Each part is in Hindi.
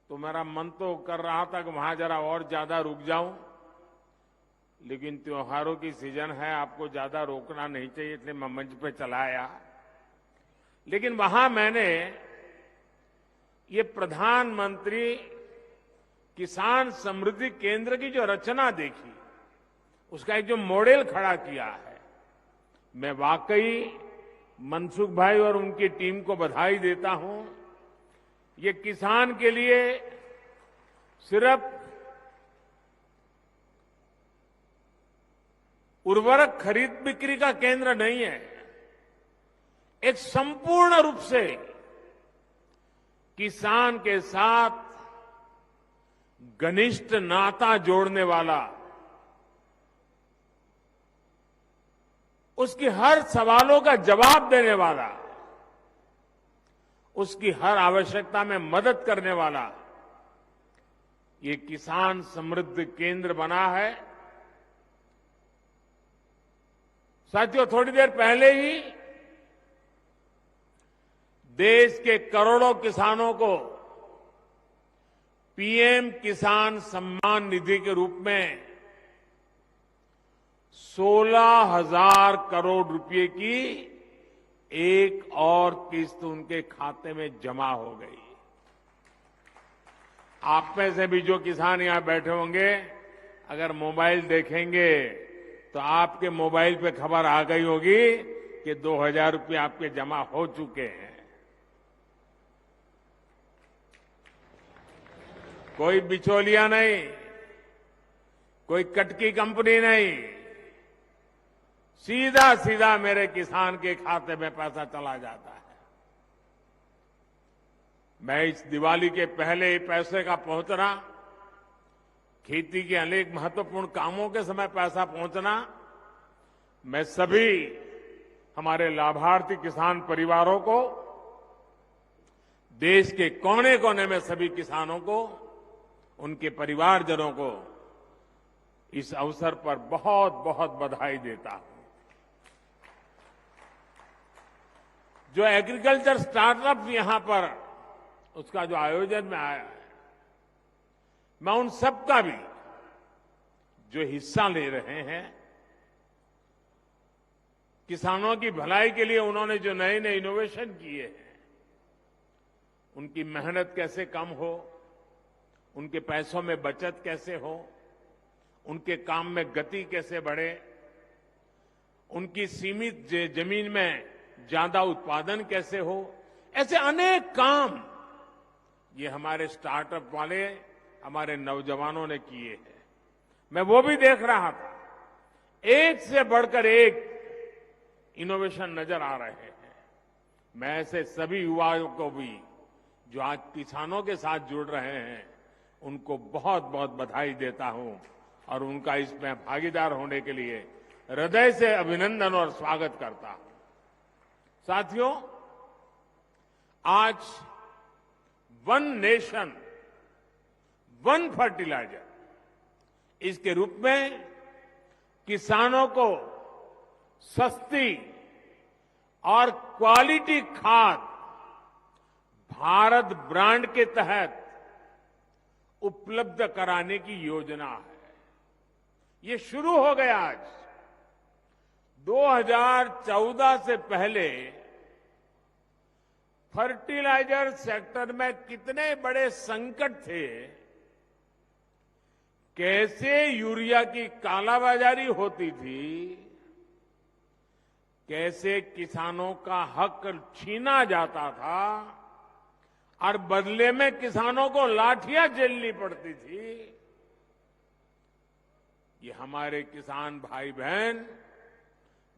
तो मेरा मन तो कर रहा था कि वहां जरा और ज्यादा रुक जाऊं, लेकिन त्योहारों की सीजन है, आपको ज्यादा रोकना नहीं चाहिए, इसलिए मैं मंच पे चला आया। लेकिन वहां मैंने ये प्रधानमंत्री किसान समृद्धि केंद्र की जो रचना देखी, उसका एक जो मॉडल खड़ा किया है, मैं वाकई मनसुख भाई और उनकी टीम को बधाई देता हूं। ये किसान के लिए सिर्फ उर्वरक खरीद बिक्री का केंद्र नहीं है, एक संपूर्ण रूप से किसान के साथ घनिष्ठ नाता जोड़ने वाला, उसकी हर सवालों का जवाब देने वाला, उसकी हर आवश्यकता में मदद करने वाला ये किसान समृद्धि केंद्र बना है। साथियों, थोड़ी देर पहले ही देश के करोड़ों किसानों को पीएम किसान सम्मान निधि के रूप में 16,000 करोड़ रुपए की एक और किस्त उनके खाते में जमा हो गई। आप में से भी जो किसान यहां बैठे होंगे, अगर मोबाइल देखेंगे तो आपके मोबाइल पे खबर आ गई होगी कि 2,000 रुपये आपके जमा हो चुके हैं। कोई बिचौलिया नहीं, कोई कटकी कंपनी नहीं, सीधा सीधा मेरे किसान के खाते में पैसा चला जाता है। मैं इस दिवाली के पहले पैसे का पहुंचना, खेती के अनेक महत्वपूर्ण कामों के समय पैसा पहुंचना, मैं सभी हमारे लाभार्थी किसान परिवारों को, देश के कोने कोने में सभी किसानों को, उनके परिवारजनों को इस अवसर पर बहुत बहुत बधाई देता हूं। जो एग्रीकल्चर स्टार्टअप यहां पर उसका जो आयोजन में आया है, मैं उन सबका भी जो हिस्सा ले रहे हैं, किसानों की भलाई के लिए उन्होंने जो नए नए इनोवेशन किए हैं, उनकी मेहनत कैसे कम हो, उनके पैसों में बचत कैसे हो, उनके काम में गति कैसे बढ़े, उनकी सीमित जमीन में ज्यादा उत्पादन कैसे हो, ऐसे अनेक काम ये हमारे स्टार्टअप वाले हमारे नौजवानों ने किए हैं। मैं वो भी देख रहा था, एक से बढ़कर एक इनोवेशन नजर आ रहे हैं। मैं ऐसे सभी युवाओं को भी जो आज किसानों के साथ जुड़ रहे हैं, उनको बहुत बहुत बधाई देता हूं और उनका इसमें भागीदार होने के लिए हृदय से अभिनंदन और स्वागत करता हूं। साथियों, आज वन नेशन वन फर्टिलाइजर इसके रूप में किसानों को सस्ती और क्वालिटी खाद भारत ब्रांड के तहत उपलब्ध कराने की योजना है। ये शुरू हो गया आज। 2014 से पहले फर्टिलाइजर सेक्टर में कितने बड़े संकट थे, कैसे यूरिया की कालाबाजारी होती थी, कैसे किसानों का हक छीना जाता था और बदले में किसानों को लाठियां झेलनी पड़ती थी। ये हमारे किसान भाई बहन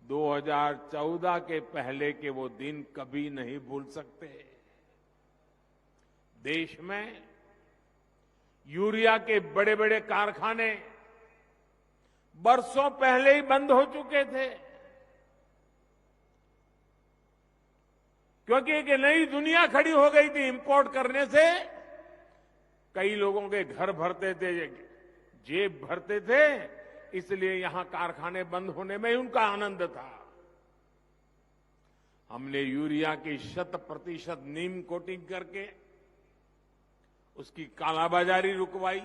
2014 के पहले के वो दिन कभी नहीं भूल सकते। देश में यूरिया के बड़े बड़े कारखाने बरसों पहले ही बंद हो चुके थे, क्योंकि एक नई दुनिया खड़ी हो गई थी। इंपोर्ट करने से कई लोगों के घर भरते थे, जेब भरते थे, इसलिए यहां कारखाने बंद होने में ही उनका आनंद था। हमने यूरिया की 100% नीम कोटिंग करके उसकी कालाबाजारी रुकवाई।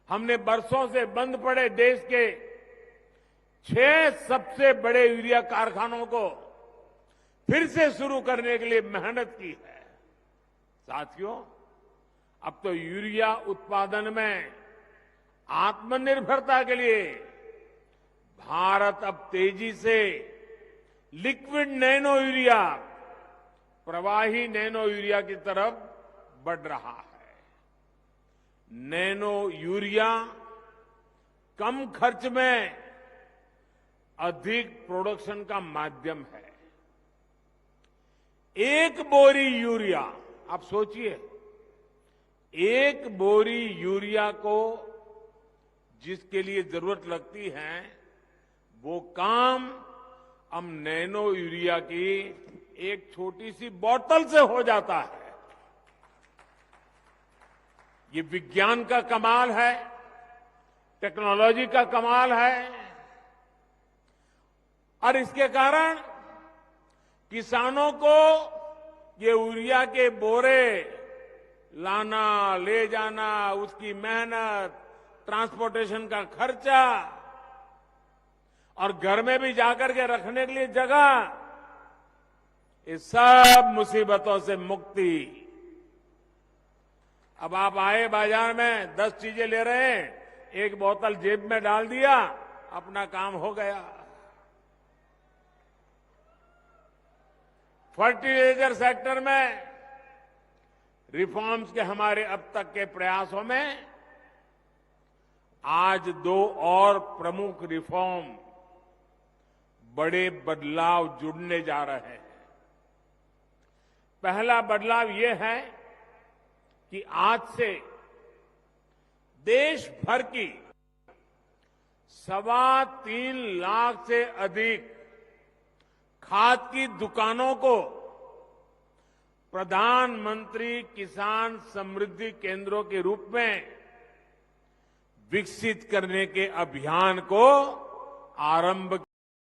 हमने बरसों से बंद पड़े देश के 6 सबसे बड़े यूरिया कारखानों को फिर से शुरू करने के लिए मेहनत की है। साथियों, अब तो यूरिया उत्पादन में आत्मनिर्भरता के लिए भारत अब तेजी से लिक्विड नैनो यूरिया, प्रवाही नैनो यूरिया की तरफ बढ़ रहा है। नैनो यूरिया कम खर्च में अधिक प्रोडक्शन का माध्यम है। एक बोरी यूरिया, आप सोचिए, एक बोरी यूरिया को जिसके लिए जरूरत लगती है वो काम अब नैनो यूरिया की एक छोटी सी बोतल से हो जाता है। ये विज्ञान का कमाल है, टेक्नोलॉजी का कमाल है और इसके कारण किसानों को ये यूरिया के बोरे लाना, ले जाना, उसकी मेहनत, ट्रांसपोर्टेशन का खर्चा और घर में भी जाकर के रखने के लिए जगह, इस सब मुसीबतों से मुक्ति। अब आप आए बाजार में 10 चीजें ले रहे हैं, एक बोतल जेब में डाल दिया, अपना काम हो गया। फर्टिलाइजर सेक्टर में रिफॉर्म्स के हमारे अब तक के प्रयासों में आज 2 और प्रमुख रिफॉर्म, बड़े बदलाव जुड़ने जा रहे हैं। पहला बदलाव ये है कि आज से देश भर की 3.25 लाख से अधिक खाद की दुकानों को प्रधानमंत्री किसान समृद्धि केंद्रों के रूप में विकसित करने के अभियान को आरंभ